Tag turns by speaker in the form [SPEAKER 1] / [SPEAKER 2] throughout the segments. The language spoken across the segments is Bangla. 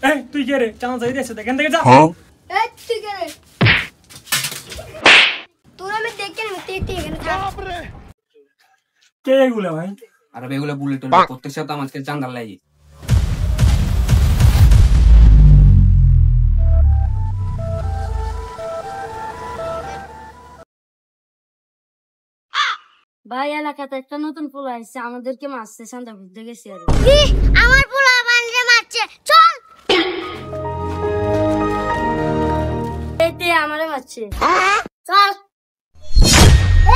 [SPEAKER 1] এই তুই কে রে? চাঁদা চাই দিয়েছে, এখান থেকে যা।
[SPEAKER 2] এই তুই কে রে? তোর আমি দেখে নিব, তুই এখানে থাক।
[SPEAKER 1] কে এগুলা ভাই?
[SPEAKER 3] আরে এগুলা বুলেট প্রত্যেক সপ্তাহে আমাকে চাঁদা লাগে।
[SPEAKER 2] ভাই এলাকাতে একটা নতুন পোলা আসছে, আমাদেরকে মারছে, চাঁদা বুঝতে গেছি আর কি। আমার পোলা বানরে মারছে, চল। এতে আমারে মারছে, চল।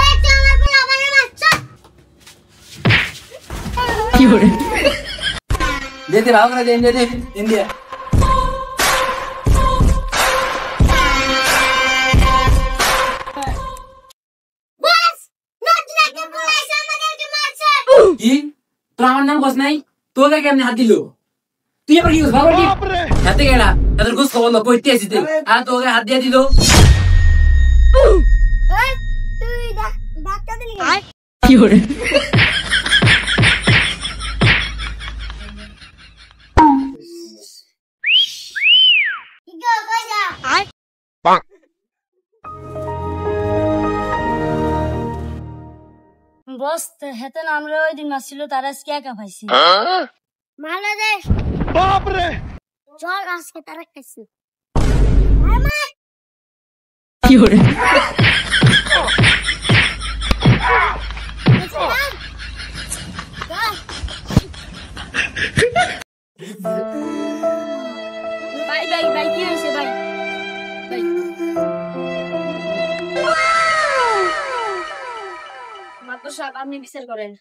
[SPEAKER 2] এই তুই আমার পোলা বানরে মারছে।
[SPEAKER 3] কি করে? দে দে রাও করে দে দে দে। কি তোর আমার নাম গোস নাই? তোকে কেমনে হাত দিল? তুই আবার কি গোস বাবা? হাতে গেলা তাদের গোস খবর না কইতে আসিতে আর তোকে হাত দিয়ে দিল।
[SPEAKER 2] এই তুই ডাক্তার দিলি
[SPEAKER 3] কি করে?
[SPEAKER 2] কি গো কই যা? বস হেতে আমরা ওই দিন মারছিল, তারা আজকে একা পাইছি। বাংলাদেশ বাপ রে, চল আজকে তারা খাইছি।
[SPEAKER 3] কি করে?
[SPEAKER 2] ভাই ভাই ভাই কি হয়েছে ভাই? ভাই মাত্র সাহেব আপনি বিচার করেন।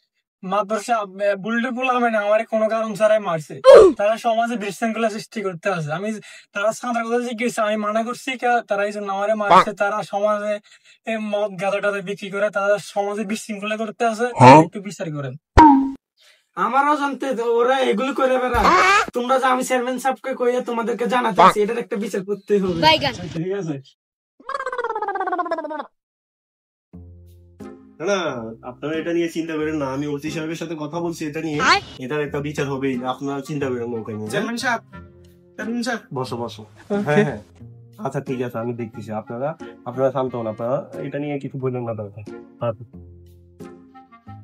[SPEAKER 1] মাদ্রাসা বুলেটের পোলা মানে আমার কোনো কারণ ছাড়াই মারছে। তারা সমাজে বিশৃঙ্খলা সৃষ্টি করতে আছে। আমি তারা সাঁতার কথা জিজ্ঞেস, আমি মানা করছি তারা এই জন্য আমারে মারছে। তারা সমাজে মদ গাঁজা বিক্রি করে, তারা সমাজে বিশৃঙ্খলা করতে আছে। একটু বিচার করেন। আমারও জানতে ওরা এগুলো করে বেড়া। তোমরা যে আমি চেয়ারম্যান সাহেবকে কইয়া তোমাদেরকে জানাতে আছি, এটার একটা বিচার করতে হবে। ঠিক আছে?
[SPEAKER 4] না আপনারা এটা নিয়ে চিন্তা করেন না, আমি ওসি সাহেবের সাথে কথা বলছি এটা নিয়ে, এটার একটা বিচার হবেই। আপনারা চিন্তা করেন ওকে নিয়ে।
[SPEAKER 1] চেয়ারম্যান সাহেব
[SPEAKER 4] বসো বসো। হ্যাঁ হ্যাঁ আচ্ছা ঠিক আছে, আমি দেখতেছি। আপনারা শান্ত হন, আপনারা এটা নিয়ে কিছু বললেন না দরকার।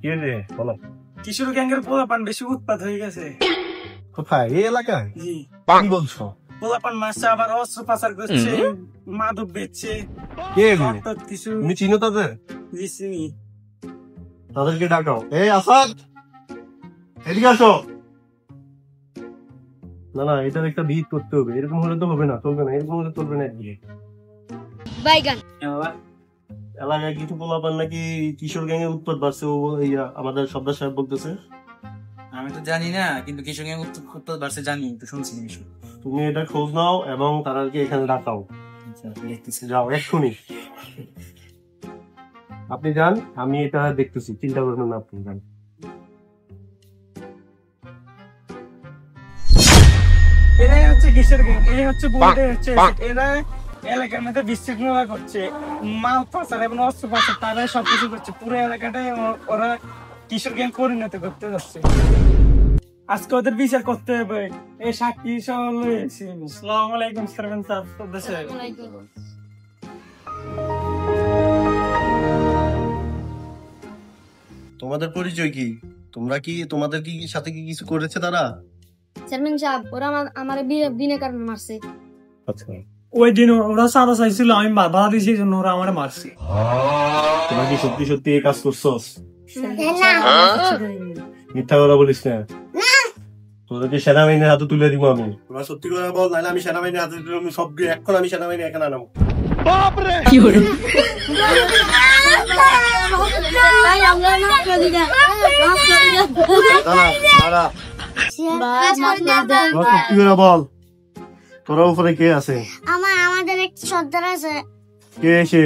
[SPEAKER 4] কি রে বলো।
[SPEAKER 1] কিশোর গ্যাংয়ের পোলাপান বেশি উৎপাত হয়ে গেছে।
[SPEAKER 4] কোথায়? এই এলাকায়?
[SPEAKER 1] জি।
[SPEAKER 4] কি বলছো?
[SPEAKER 1] পোলাপান মাসে আবার অস্ত্র পাচার করছে, মাদক বেচছে।
[SPEAKER 4] কে এগুলো? তুমি চিনো তাদের?
[SPEAKER 1] জি চিনি।
[SPEAKER 4] তাদেরকে ডাকাও। এই আসাদ এদিকে আসো। না না এটার একটা ভিত করতে হবে, এরকম হলে তো হবে না, চলবে না, এরকম হলে চলবে না। একদিকে
[SPEAKER 2] বাইগান
[SPEAKER 4] এলাকায় কিছু পোলাপান নাকি কিশোর গ্যাংয়ের উৎপাত বাড়ছে, ও আমাদের সর্দার সাহেব বলতেছে।
[SPEAKER 3] আমি তো জানি না, কিন্তু কিশোর গ্যাং উৎপাত বাড়ছে জানি, তো শুনছি বিষয়।
[SPEAKER 4] তুমি এটা খোঁজ নাও এবং তাদেরকে এখানে ডাকাও। যাও এক্ষুনি, আপনি যান, আমি এটা দেখতেছি, চিন্তা করবেন না, আপনি যান।
[SPEAKER 1] এরাই হচ্ছে কিশোর গ্যাং, এই হচ্ছে বুলেটে হচ্ছে এরা এলাকার মধ্যে বিশৃঙ্খলা করছে, মাল পাচার এবং অস্ত্র পাচার, তারাই সবকিছু করছে। পুরো এলাকাটাই ওরা কিশোর গ্যাং পরিণত করতে যাচ্ছে। আজকে ওদের বিচার করতে হবে। এই সাক্ষী সহ লয়েছি। আসসালামু আলাইকুম চেয়ারম্যান সাহেব।
[SPEAKER 4] তোমাদের পরিচয় কি? তোমরা কি তোমাদের কি সাথে কি কিছু করেছে তারা?
[SPEAKER 2] চেয়ারম্যান সাহেব ওরা আমার বিনা কারণে মারছে।
[SPEAKER 4] আচ্ছা
[SPEAKER 1] ওই দিন ওরা সাদা চাইছিল, আমি বাধা দিয়েছি, এই জন্য ওরা আমার মারছে।
[SPEAKER 4] তোমরা কি সত্যি সত্যি এই কাজ করছো? মিথ্যা কথা বলিস না, তোদেরকে সেনাবাহিনীর হাতে তুলে দিব আমি। তোমরা সত্যি করে বল, নাহলে আমি সেনাবাহিনীর হাতে তুলে আমি সব এখন আমি সেনাবাহিনী এখানে আনাবো। বাপরে
[SPEAKER 3] কি করে?
[SPEAKER 4] সত্যি করে বল, তোরা উপরে কে আছে?
[SPEAKER 2] আমাদের একটা সর্দার আছে।
[SPEAKER 4] কে এসে?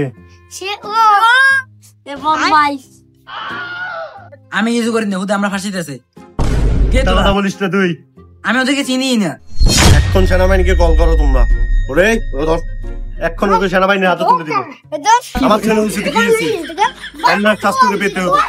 [SPEAKER 3] আমি কিছু করি না, ওদের আমরা ফাঁসিতে আছে।
[SPEAKER 4] কথা বলিস না তুই,
[SPEAKER 3] আমি ওদেরকে চিনি না।
[SPEAKER 4] এখন সেনাবাহিনীকে কল করো তোমরা। ওরে এখন ওকে সেনাবাহিনীর হাতে তুলে দিব। আমার ছেলে উচিত কি শাস্তি পেতে হবে।